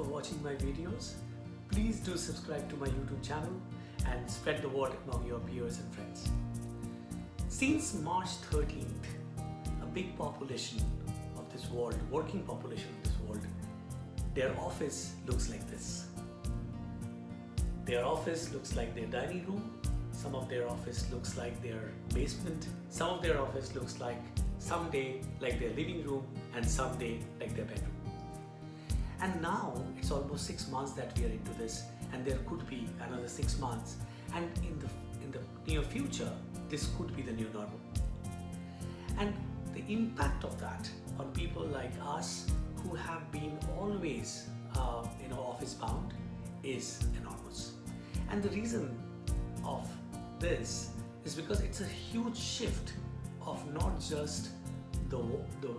for watching my videos. Please do subscribe to my YouTube channel and spread the word among your peers and friends. Since March 13th, a big population of this world, working population of this world, their office looks like this. Their office looks like their dining room. Some of their office looks like their basement. Some of their office looks like someday like their living room and someday like their bedroom. And now it's almost 6 months that we are into this, and there could be another 6 months, and in the near future this could be the new normal. And the impact of that on people like us who have been always office bound is enormous. And the reason of this is because it's a huge shift of not just the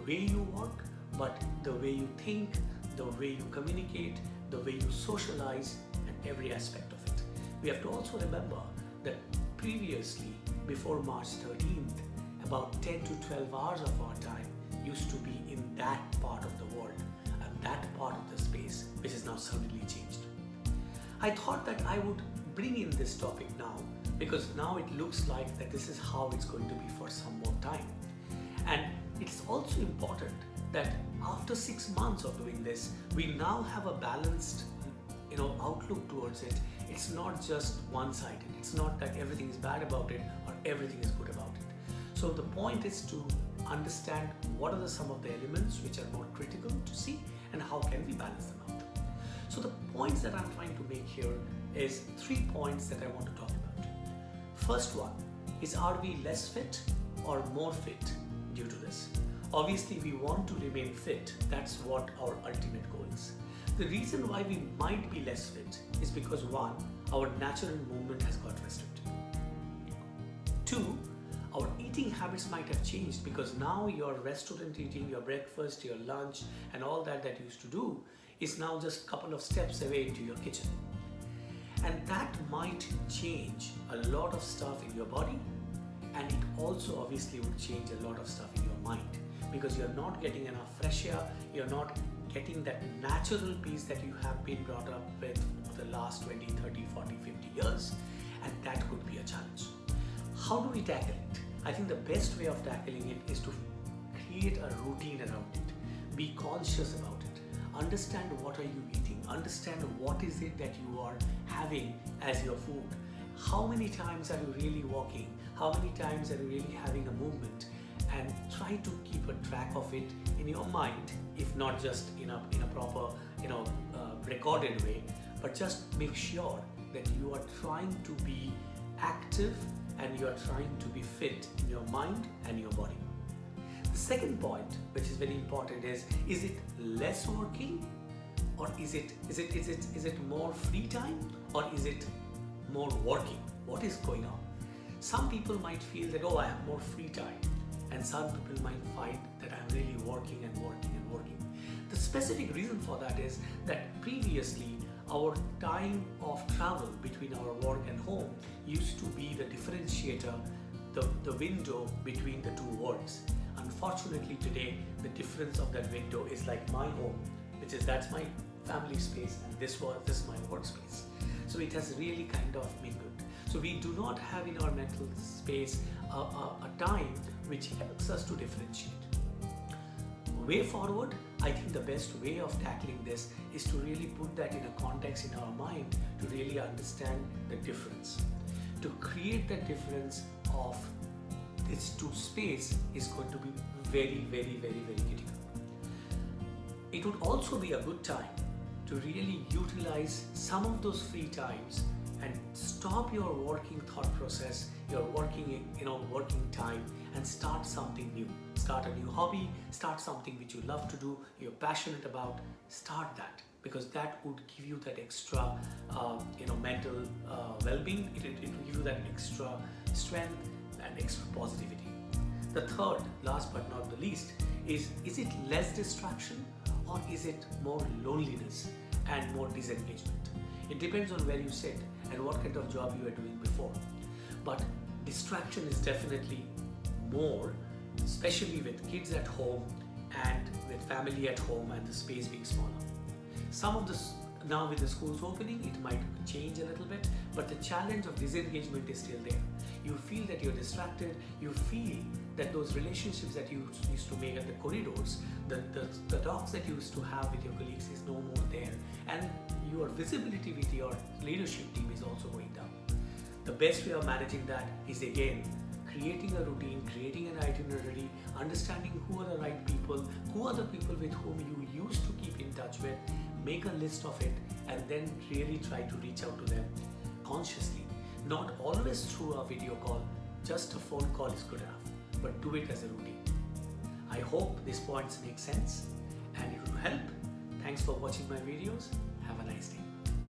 way you work, but the way you think, the way you communicate, the way you socialize, and every aspect of it. We have to also remember that previously, before March 13th, about 10 to 12 hours of our time used to be in that part of the world and that part of the space, which is now suddenly changed. I thought that I would bring in this topic now because now it looks like that this is how it's going to be for some more time. And it's also important that after 6 months of doing this, we now have a balanced outlook towards it. It's not just one-sided. It's not that everything is bad about it or everything is good about it. So the point is to understand what are some of the elements which are more critical to see and how can we balance them out. So the points that I'm trying to make here is 3 points that I want to talk about. First one is, are we less fit or more fit due to this? Obviously, we want to remain fit. That's what our ultimate goal is. The reason why we might be less fit is because 1, our natural movement has got restricted. 2, our eating habits might have changed because now your restaurant eating, your breakfast, your lunch, and all that you used to do is now just a couple of steps away into your kitchen. And that might change a lot of stuff in your body, and it also obviously would change a lot of stuff in your mind because you're not getting enough fresh air, you're not getting that natural peace that you have been brought up with for the last 20, 30, 40, 50 years, and that could be a challenge. How do we tackle it? I think the best way of tackling it is to create a routine around it. Be conscious about it. Understand what are you eating. Understand what is it that you are having as your food. How many times are you really walking? How many times are you really having a movement? And try to keep a track of it in your mind, if not just in a proper recorded way, but just make sure that you are trying to be active and you are trying to be fit in your mind and your body. The second point, which is very important, is it less working or is it more free time or is it more working? What is going on? Some people might feel that, oh, I have more free time, and some people might find that I'm really working and working and working. The specific reason for that is that previously our time of travel between our work and home used to be the differentiator, the window between the two worlds. Unfortunately today, the difference of that window is like my home, that's my family space, and this is my workspace. So it has really kind of mingled. So we do not have in our mental space a time which helps us to differentiate. Way forward, I think the best way of tackling this is to really put that in a context in our mind to really understand the difference. To create that difference of these two space is going to be very, very, very, very critical. It would also be a good time to really utilize some of those free times and stop your working thought process, your working time, and start something new. Start a new hobby, start something which you love to do, you're passionate about. Start that, because that would give you that extra mental well-being. It will give you that extra strength and extra positivity. The third, last but not the least, is it less distraction or is it more loneliness and more disengagement? It depends on where you sit and what kind of job you are doing before. But distraction is definitely more, especially with kids at home and with family at home and the space being smaller. Some of the now with the schools opening, it might change a little bit, but the challenge of disengagement is still there. You feel that you're distracted. You feel that those relationships that you used to make at the corridors, the talks that you used to have with your colleagues is no more there, and your visibility with your leadership team is also going down. The best way of managing that is again creating a routine, creating an itinerary, understanding who are the right people, who are the people with whom you used to keep in touch with, make a list of it, and then really try to reach out to them consciously. Not always through a video call, just a phone call is good enough, but do it as a routine. I hope these points make sense and it will help. Thanks for watching my videos. Have a nice day.